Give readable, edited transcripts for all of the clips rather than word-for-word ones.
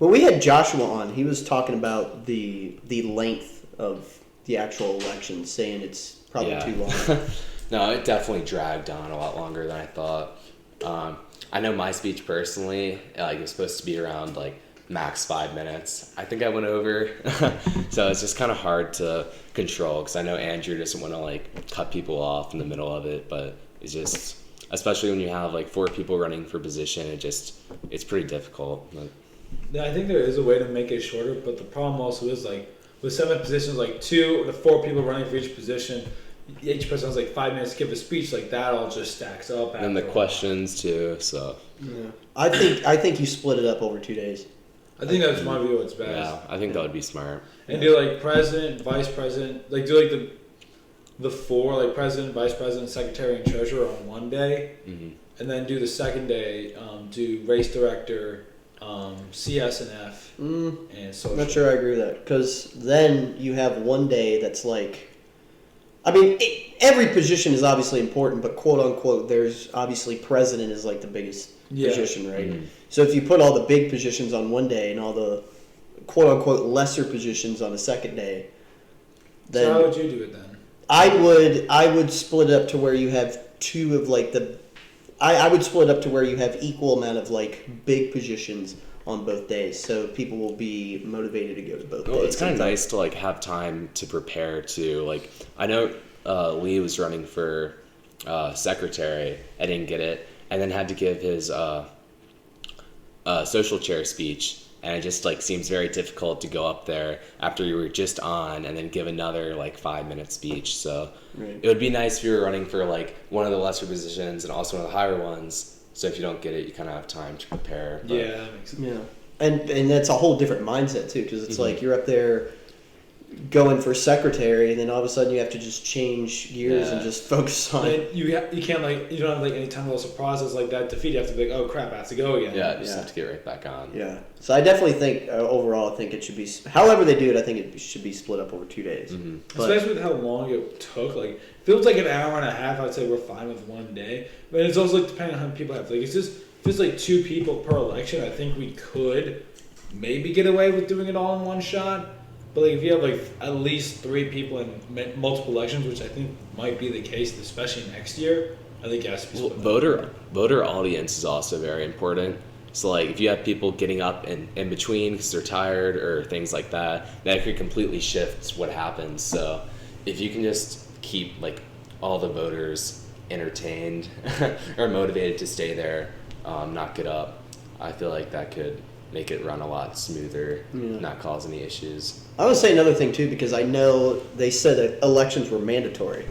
Well, we had Joshua on. He was talking about the length of the actual election, saying it's probably too long. No, it definitely dragged on a lot longer than I thought. I know my speech personally, it was supposed to be around max 5 minutes. I think I went over, so it's just kind of hard to control because I know Andrew doesn't want to cut people off in the middle of it, but it's just, especially when you have 4 people running for position, it's pretty difficult. Yeah, I think there is a way to make it shorter, but the problem also is with 7 positions, 2 to 4 people running for each position, each person has 5 minutes to give a speech. That all just stacks up. And the questions too. So yeah, I think you split it up over 2 days. I think that's my view. What's best. Yeah, I think that would be smart. And do president, vice president, do the 4 president, vice president, secretary, and treasurer on one day, and then do the second day do race director, CS and F, and social. I'm not sure I agree with that because then you have one day that's every position is obviously important, but quote unquote, there's obviously president is the biggest position, right? Mm-hmm. So if you put all the big positions on one day and all the quote unquote lesser positions on the second day, then so how would you do it then? I would split it up to where you have 2 of I would split it up to where you have equal amount of big positions on both days, so people will be motivated to go to both days. It's kind of nice to have time to prepare too. I know Lee was running for secretary. I didn't get it, and then had to give his social chair speech, and it just seems very difficult to go up there after you were just on and then give another 5-minute speech. So It would be nice if you were running for one of the lesser positions and also one of the higher ones. So if you don't get it, you kind of have time to prepare. But yeah, that makes sense. Yeah, and that's a whole different mindset too, because it's you're up there going for secretary, and then all of a sudden you have to just change gears and just focus on it. You can't you don't have any time to surprises like that defeat. You have to be oh crap, I have to go again. Yeah, you just have to get right back on. Yeah, so I definitely think overall, I think it should be however they do it. I think it should be split up over 2 days. Mm-hmm. Especially with how long it took. Feels like an hour and a half. I'd say we're fine with one day, but it's also depending on how many people have. It's just if it's 2 people per election, I think we could maybe get away with doing it all in one shot. But if you have at least 3 people in multiple elections, which I think might be the case, especially next year, I think it has to be split up. Voter audience is also very important. So if you have people getting up in between because they're tired or things like that, that could completely shift what happens. So if you can just keep all the voters entertained or motivated to stay there, not get up, I feel that could make it run a lot smoother, not cause any issues. I would say another thing too, because I know they said that elections were mandatory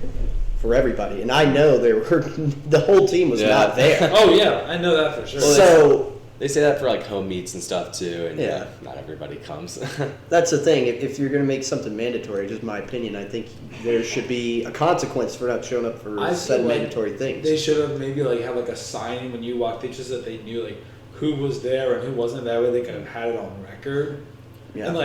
for everybody, and I know the whole team was not there. Oh yeah, I know that for sure. So they say that for home meets and stuff too, and not everybody comes. That's the thing. If you're going to make something mandatory, just my opinion, I think there should be a consequence for not showing up for said mandatory things. They should have maybe have a sign when you walked in, just that they knew who was there and who wasn't. That way they could have had it on record. Yeah. And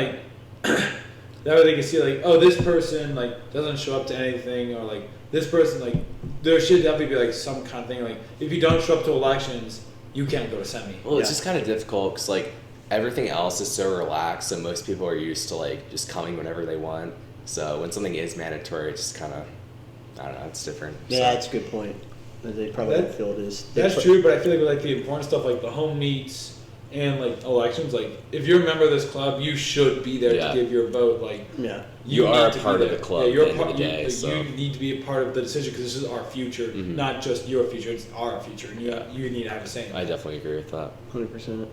that way they could see oh, this person doesn't show up to anything, or this person there should definitely be some kind of thing if you don't show up to elections, you can't go to semi. Well, it's just kind of difficult because everything else is so relaxed, so most people are used to just coming whenever they want. So when something is mandatory, it's just kind of, I don't know, it's different. Yeah, that's a good point. They probably don't feel it is. That's true, but I feel with the important stuff the home meets and elections, if you're a member of this club, you should be there to give your vote. You are a part of the club. You're at the end of the day, so you need to be a part of the decision because this is our future, not just your future. It's our future, and you need to have a say. I definitely agree with that. 100%.